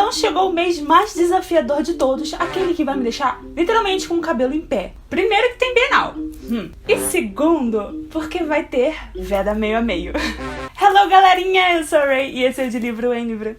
Então chegou o mês mais desafiador de todos, aquele que vai me deixar literalmente com o cabelo em pé. Primeiro que tem Bienal. E segundo, porque vai ter Veda meio a meio. Hello galerinha, eu sou a Ray e esse é o De Livro em Livro.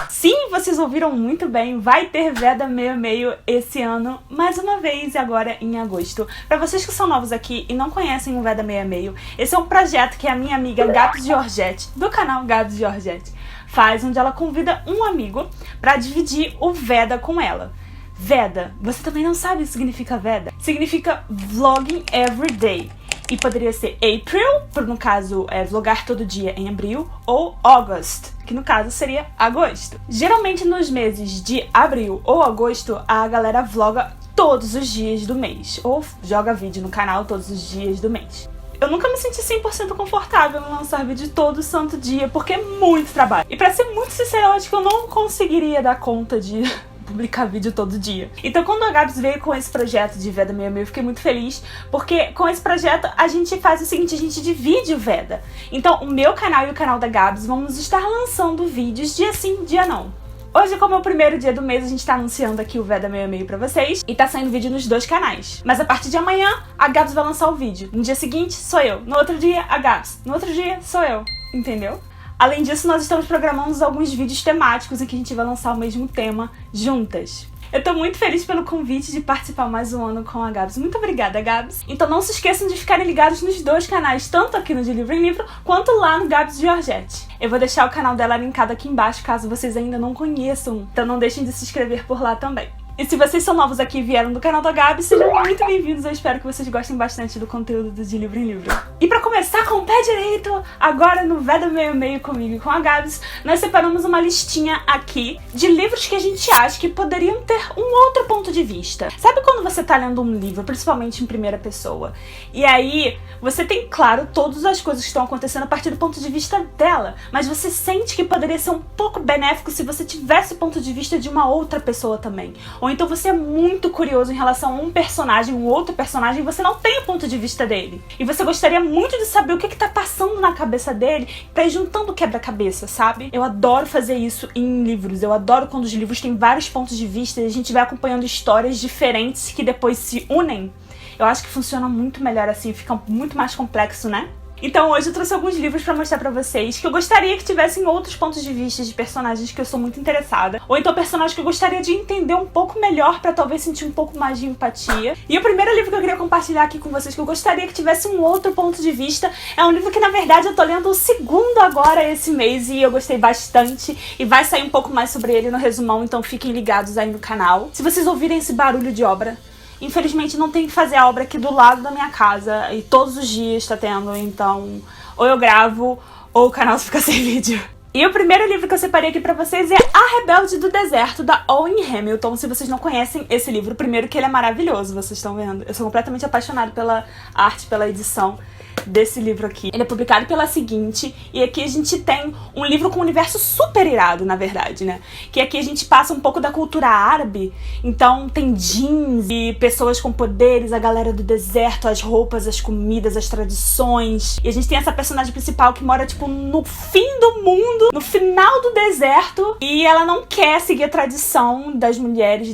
Sim, vocês ouviram muito bem, vai ter Veda meio a meio esse ano, mais uma vez e agora em agosto. Pra vocês que são novos aqui e não conhecem o Veda meio a meio, esse é um projeto que a minha amiga Gabs Georgette, do canal Gabs Georgette, faz, onde ela convida um amigo pra dividir o Veda com ela. Veda, você também não sabe o que significa Veda? Significa Vlogging Every Day. E poderia ser April, por no caso vlogar todo dia em abril, ou August, que no caso seria agosto. Geralmente nos meses de abril ou agosto, a galera vloga todos os dias do mês, ou joga vídeo no canal todos os dias do mês. Eu nunca me senti 100% confortável em lançar vídeo todo santo dia, porque é muito trabalho. E pra ser muito sincera, eu acho que eu não conseguiria dar conta de publicar vídeo todo dia. Então quando a Gabs veio com esse projeto de Veda meio a meio, eu fiquei muito feliz, porque com esse projeto a gente faz o seguinte, a gente divide o Veda. Então o meu canal e o canal da Gabs vamos estar lançando vídeos dia sim, dia não. Hoje, como é o primeiro dia do mês, a gente tá anunciando aqui o Veda meio a meio pra vocês, e tá saindo vídeo nos dois canais. Mas a partir de amanhã, a Gabs vai lançar o vídeo. No dia seguinte, sou eu. No outro dia, a Gabs. No outro dia, sou eu. Entendeu? Além disso, nós estamos programando alguns vídeos temáticos em que a gente vai lançar o mesmo tema juntas. Eu tô muito feliz pelo convite de participar mais um ano com a Gabs. Muito obrigada, Gabs. Então não se esqueçam de ficarem ligados nos dois canais, tanto aqui no De Livro em Livro, quanto lá no Gabs Georgette. Eu vou deixar o canal dela linkado aqui embaixo, caso vocês ainda não conheçam. Então não deixem de se inscrever por lá também. E se vocês são novos aqui e vieram do canal da Gabs, sejam muito bem-vindos. Eu espero que vocês gostem bastante do conteúdo do De Livro em Livro. E pra começar com o pé direito, agora no Veda meio a meio comigo e com a Gabs, nós separamos uma listinha aqui de livros que a gente acha que poderiam ter um outro ponto de vista. Sabe quando você tá lendo um livro, principalmente em primeira pessoa, e aí você tem, claro, todas as coisas que estão acontecendo a partir do ponto de vista dela, mas você sente que poderia ser um pouco benéfico se você tivesse o ponto de vista de uma outra pessoa também. Ou então você é muito curioso em relação a um personagem, um outro personagem, e você não tem o ponto de vista dele. E você gostaria muito de saber o que tá passando na cabeça dele pra ir juntando quebra-cabeça, sabe? Eu adoro fazer isso em livros. Eu adoro quando os livros têm vários pontos de vista e a gente vai acompanhando histórias diferentes que depois se unem. Eu acho que funciona muito melhor assim, fica muito mais complexo, né? Então hoje eu trouxe alguns livros pra mostrar pra vocês que eu gostaria que tivessem outros pontos de vista de personagens que eu sou muito interessada. Ou então personagens que eu gostaria de entender um pouco melhor pra talvez sentir um pouco mais de empatia. E o primeiro livro que eu queria compartilhar aqui com vocês que eu gostaria que tivesse um outro ponto de vista é um livro que na verdade eu tô lendo o segundo agora esse mês e eu gostei bastante. E vai sair um pouco mais sobre ele no resumão, então fiquem ligados aí no canal. Se vocês ouvirem esse barulho de obra, infelizmente não tem que fazer a obra aqui do lado da minha casa e todos os dias tá tendo, então ou eu gravo ou o canal fica sem vídeo. E o primeiro livro que eu separei aqui pra vocês é A Rebelde do Deserto, da Owen Hamilton. Se vocês não conhecem esse livro, primeiro que ele é maravilhoso, vocês estão vendo. Eu sou completamente apaixonada pela arte, pela edição desse livro aqui. Ele é publicado pela Seguinte, e aqui a gente tem um livro com um universo super irado, na verdade, né? Que aqui a gente passa um pouco da cultura árabe, então tem jeans e pessoas com poderes, a galera do deserto, as roupas, as comidas, as tradições. E a gente tem essa personagem principal que mora, tipo, no fim do mundo, no final do deserto, e ela não quer seguir a tradição das mulheres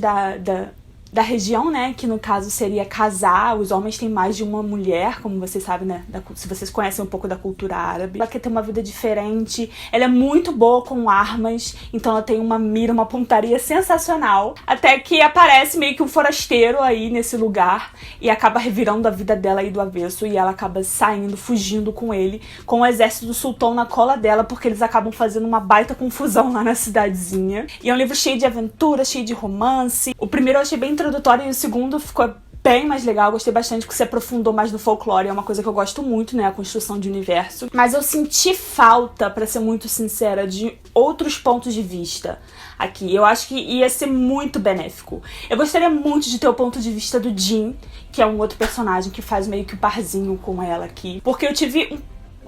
da região, né, que no caso seria casar. Os homens têm mais de uma mulher, como vocês sabem, né, se vocês conhecem um pouco da cultura árabe. Ela quer ter uma vida diferente, ela é muito boa com armas, então ela tem uma mira, uma pontaria sensacional, até que aparece meio que um forasteiro aí nesse lugar e acaba revirando a vida dela aí do avesso, e ela acaba saindo, fugindo com ele, com o exército do sultão na cola dela, porque eles acabam fazendo uma baita confusão lá na cidadezinha. E é um livro cheio de aventura, cheio de romance. O primeiro eu achei bem introdutório e o segundo ficou bem mais legal, gostei bastante porque se aprofundou mais no folclore, é uma coisa que eu gosto muito, né, a construção de universo. Mas eu senti falta, pra ser muito sincera, de outros pontos de vista aqui. Eu acho que ia ser muito benéfico. Eu gostaria muito de ter o ponto de vista do Jin, que é um outro personagem que faz meio que o parzinho com ela aqui, porque eu tive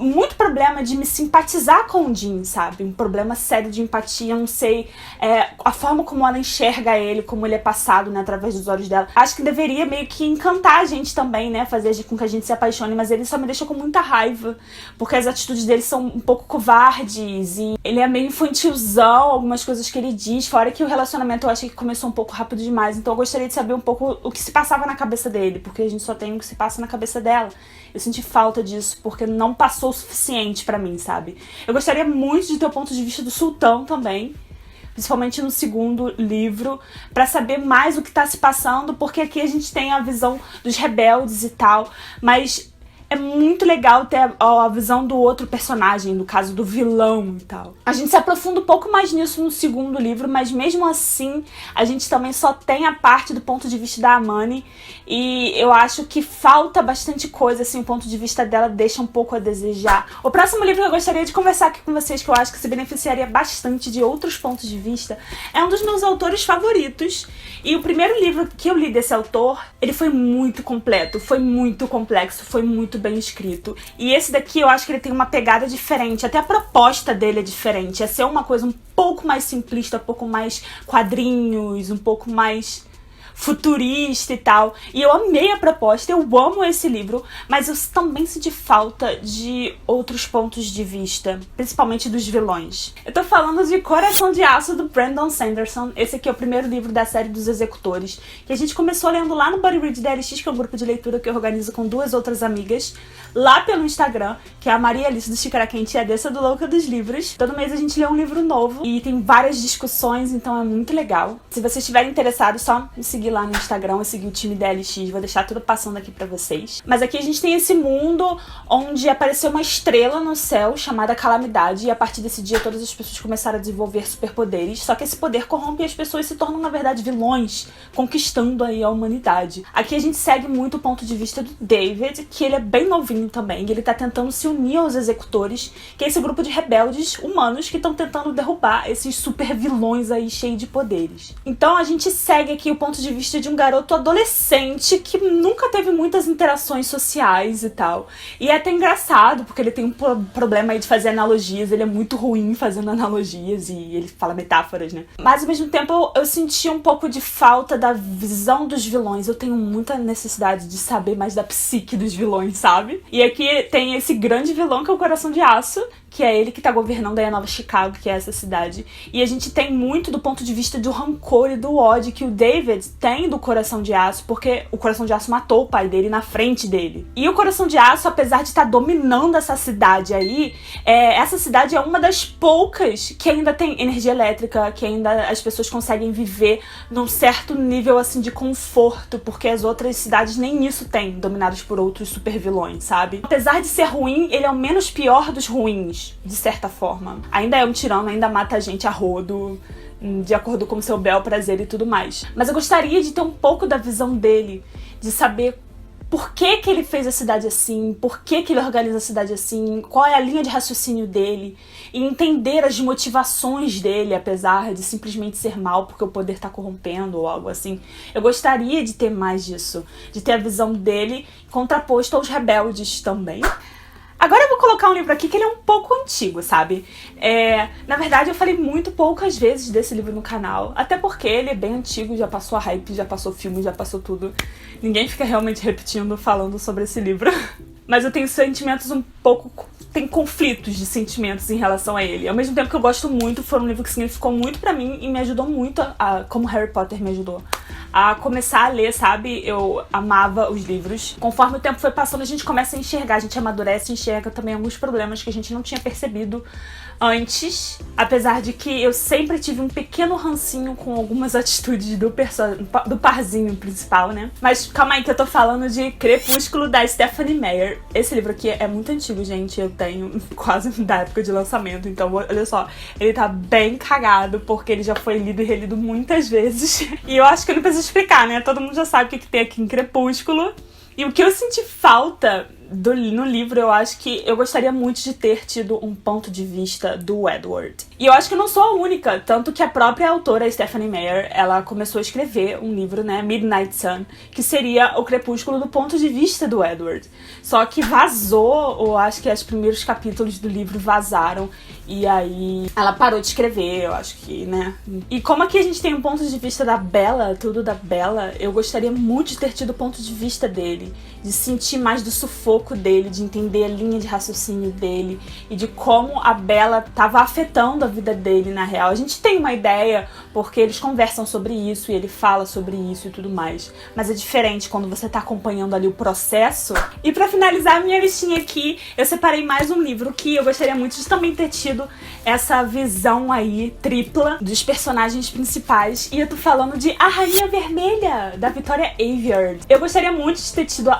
muito problema de me simpatizar com o Jean, sabe? Um problema sério de empatia, não sei, a forma como ela enxerga ele, como ele é passado, né, através dos olhos dela. Acho que deveria meio que encantar a gente também, né, fazer com que a gente se apaixone, mas ele só me deixa com muita raiva, porque as atitudes dele são um pouco covardes, e ele é meio infantilzão, algumas coisas que ele diz, fora que o relacionamento eu achei que começou um pouco rápido demais, então eu gostaria de saber um pouco o que se passava na cabeça dele, porque a gente só tem o que se passa na cabeça dela. Eu senti falta disso, porque não passou o suficiente pra mim, sabe? Eu gostaria muito de ter o ponto de vista do Sultão também, principalmente no segundo livro, pra saber mais o que tá se passando, porque aqui a gente tem a visão dos rebeldes e tal, mas é muito legal ter a visão do outro personagem, no caso do vilão e tal. A gente se aprofunda um pouco mais nisso no segundo livro, mas mesmo assim, a gente também só tem a parte do ponto de vista da Amani, e eu acho que falta bastante coisa, assim, o ponto de vista dela deixa um pouco a desejar. O próximo livro que eu gostaria de conversar aqui com vocês, que eu acho que se beneficiaria bastante de outros pontos de vista, é um dos meus autores favoritos, e o primeiro livro que eu li desse autor, ele foi muito completo, foi muito complexo, foi muito bem escrito. E esse daqui eu acho que ele tem uma pegada diferente, até a proposta dele é diferente, é ser uma coisa um pouco mais simplista, um pouco mais quadrinhos, um pouco mais futurista e tal. E eu amei a proposta, eu amo esse livro, mas eu também senti falta de outros pontos de vista, principalmente dos vilões. Eu tô falando de Coração de Aço, do Brandon Sanderson. Esse aqui é o primeiro livro da série dos Executores, que a gente começou lendo lá no Buddy Read da LX, que é um grupo de leitura que eu organizo com duas outras amigas, lá pelo Instagram, que é a Maria Alice do Xícara Quente e a Dessa do Louca dos Livros. Todo mês a gente lê um livro novo e tem várias discussões, então é muito legal. Se vocês estiverem interessados, só me seguir lá no Instagram e seguir o time da LX, vou deixar tudo passando aqui pra vocês. Mas aqui a gente tem esse mundo onde apareceu uma estrela no céu chamada Calamidade, e a partir desse dia todas as pessoas começaram a desenvolver superpoderes, só que esse poder corrompe e as pessoas se tornam, na verdade, vilões, conquistando aí a humanidade. Aqui a gente segue muito o ponto de vista do David, que ele é bem novinho também, e ele tá tentando se unir aos Executores, que é esse grupo de rebeldes humanos que estão tentando derrubar esses super vilões aí cheios de poderes. Então a gente segue aqui o ponto de vista de um garoto adolescente que nunca teve muitas interações sociais e tal. E é até engraçado, porque ele tem um problema aí de fazer analogias, ele é muito ruim fazendo analogias e ele fala metáforas, né? Mas ao mesmo tempo eu senti um pouco de falta da visão dos vilões. Eu tenho muita necessidade de saber mais da psique dos vilões, sabe? E aqui tem esse grande vilão que é o Coração de Aço, que é ele que tá governando aí a Nova Chicago, que é essa cidade. E a gente tem muito do ponto de vista do rancor e do ódio que o David tem do Coração de Aço, porque o Coração de Aço matou o pai dele na frente dele. E o Coração de Aço, apesar de estar dominando essa cidade aí, essa cidade é uma das poucas que ainda tem energia elétrica, que ainda as pessoas conseguem viver num certo nível, assim, de conforto, porque as outras cidades nem isso têm, dominadas por outros super vilões, sabe? Apesar de ser ruim, ele é o menos pior dos ruins, de certa forma. Ainda é um tirano, ainda mata a gente a rodo, de acordo com seu bel prazer e tudo mais. Mas eu gostaria de ter um pouco da visão dele, de saber por que que ele fez a cidade assim, por que que ele organiza a cidade assim, qual é a linha de raciocínio dele, e entender as motivações dele, apesar de simplesmente ser mal porque o poder tá corrompendo ou algo assim. Eu gostaria de ter mais disso, de ter a visão dele contraposto aos rebeldes também. Agora eu vou colocar um livro aqui que ele é um pouco antigo, sabe? Na verdade, eu falei muito poucas vezes desse livro no canal, até porque ele é bem antigo, já passou a hype, já passou filme, já passou tudo. Ninguém fica realmente repetindo, falando sobre esse livro. Mas eu tenho sentimentos um pouco... Tem conflitos de sentimentos em relação a ele. Ao mesmo tempo que eu gosto muito, foi um livro que significou muito pra mim e me ajudou muito, como Harry Potter me ajudou a começar a ler, sabe? Eu amava os livros. Conforme o tempo foi passando, a gente começa a enxergar, a gente amadurece e enxerga também alguns problemas que a gente não tinha percebido antes. Apesar de que eu sempre tive um pequeno rancinho com algumas atitudes do parzinho principal, né? Mas calma aí que eu tô falando de Crepúsculo, da Stephanie Meyer. Esse livro aqui é muito antigo, gente. Eu tenho quase da época de lançamento. Então, olha só, ele tá bem cagado, porque ele já foi lido e relido muitas vezes. E eu acho que eu não preciso explicar, né? Todo mundo já sabe o que tem aqui em Crepúsculo. E o que eu senti falta no livro, eu acho que eu gostaria muito de ter tido um ponto de vista do Edward. E eu acho que eu não sou a única, tanto que a própria autora, Stephanie Meyer, ela começou a escrever um livro, né, Midnight Sun, que seria o Crepúsculo do ponto de vista do Edward. Só que vazou, eu acho que os primeiros capítulos do livro vazaram, e aí ela parou de escrever, eu acho que, né. E como aqui a gente tem um ponto de vista da Bella, tudo da Bella, eu gostaria muito de ter tido o ponto de vista dele, de sentir mais do sufoco dele, de entender a linha de raciocínio dele e de como a Bella estava afetando a vida dele na real. A gente tem uma ideia porque eles conversam sobre isso e ele fala sobre isso e tudo mais, mas é diferente quando você tá acompanhando ali o processo. E pra finalizar a minha listinha aqui, eu separei mais um livro que eu gostaria muito de também ter tido essa visão aí tripla dos personagens principais, e eu tô falando de A Rainha Vermelha, da Victoria Aveyard. Eu gostaria muito de ter tido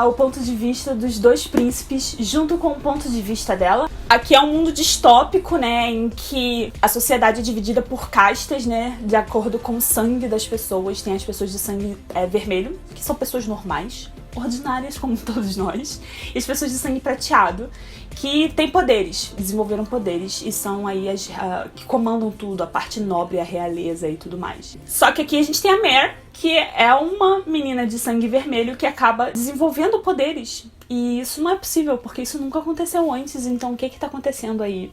o ponto de vista dos dois príncipes junto com o ponto de vista dela. Aqui é um mundo distópico, né, em que a sociedade é dividida por castas, né, de acordo com o sangue das pessoas. Tem as pessoas de sangue vermelho, que são pessoas normais, ordinárias como todos nós, e as pessoas de sangue prateado, que têm poderes, desenvolveram poderes e são aí as que comandam tudo, a parte nobre, a realeza e tudo mais. Só que aqui a gente tem a Mare, que é uma menina de sangue vermelho que acaba desenvolvendo poderes. E isso não é possível, porque isso nunca aconteceu antes, então o que tá acontecendo aí?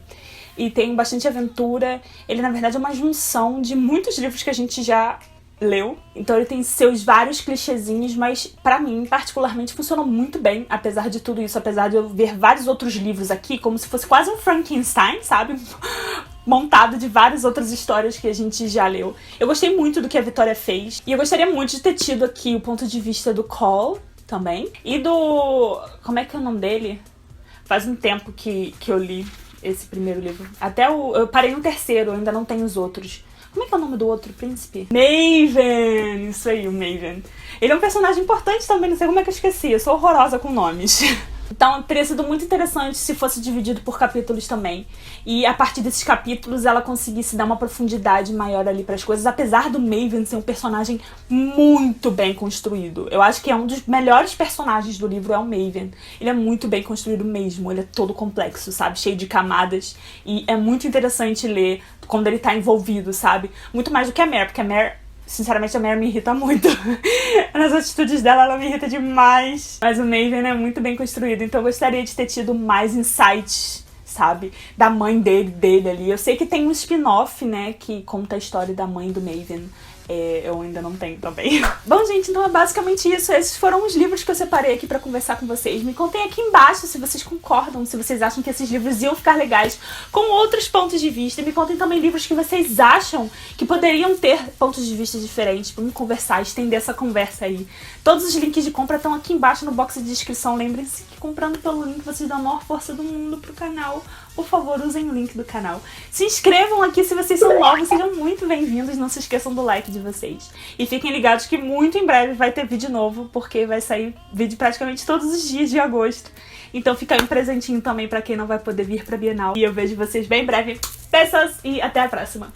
E tem bastante aventura. Ele, na verdade, é uma junção de muitos livros que a gente já leu. Então ele tem seus vários clichêzinhos, mas pra mim, particularmente, funcionou muito bem, apesar de tudo isso, apesar de eu ver vários outros livros aqui, como se fosse quase um Frankenstein, sabe? Montado de várias outras histórias que a gente já leu. Eu gostei muito do que a Victoria fez, e eu gostaria muito de ter tido aqui o ponto de vista do Cole também, e do... como é que é o nome dele? Faz um tempo que eu li esse primeiro livro. Até eu parei no terceiro, eu ainda não tenho os outros. Como é que é o nome do outro príncipe? Maven! Isso aí, o Maven. Ele é um personagem importante também, não sei como é que eu esqueci. Eu sou horrorosa com nomes. Então teria sido muito interessante se fosse dividido por capítulos também. E a partir desses capítulos ela conseguisse dar uma profundidade maior ali pras coisas, apesar do Maven ser um personagem muito bem construído. Eu acho que é um dos melhores personagens do livro, é o Maven. Ele é muito bem construído mesmo, ele é todo complexo, sabe? Cheio de camadas. E é muito interessante ler quando ele tá envolvido, sabe? Muito mais do que a Mare, porque a Mare... sinceramente, a Mare me irrita muito. Nas atitudes dela, ela me irrita demais. Mas o Maven é muito bem construído, então eu gostaria de ter tido mais insights, sabe? Da mãe dele ali. Eu sei que tem um spin-off, né, que conta a história da mãe do Maven. Eu ainda não tenho também. Bom, gente, então é basicamente isso. Esses foram os livros que eu separei aqui pra conversar com vocês. Me contem aqui embaixo se vocês concordam, se vocês acham que esses livros iam ficar legais com outros pontos de vista. Me contem também livros que vocês acham que poderiam ter pontos de vista diferentes. Vamos conversar, estender essa conversa aí. Todos os links de compra estão aqui embaixo no box de descrição. Lembrem-se que comprando pelo link vocês dão a maior força do mundo pro canal. Por favor, usem o link do canal. Se inscrevam aqui se vocês são novos, sejam muito bem-vindos. Não se esqueçam do like de vocês. E fiquem ligados que muito em breve vai ter vídeo novo, porque vai sair vídeo praticamente todos os dias de agosto. Então fica aí um presentinho também pra quem não vai poder vir pra Bienal. E eu vejo vocês bem em breve. Beijos e até a próxima!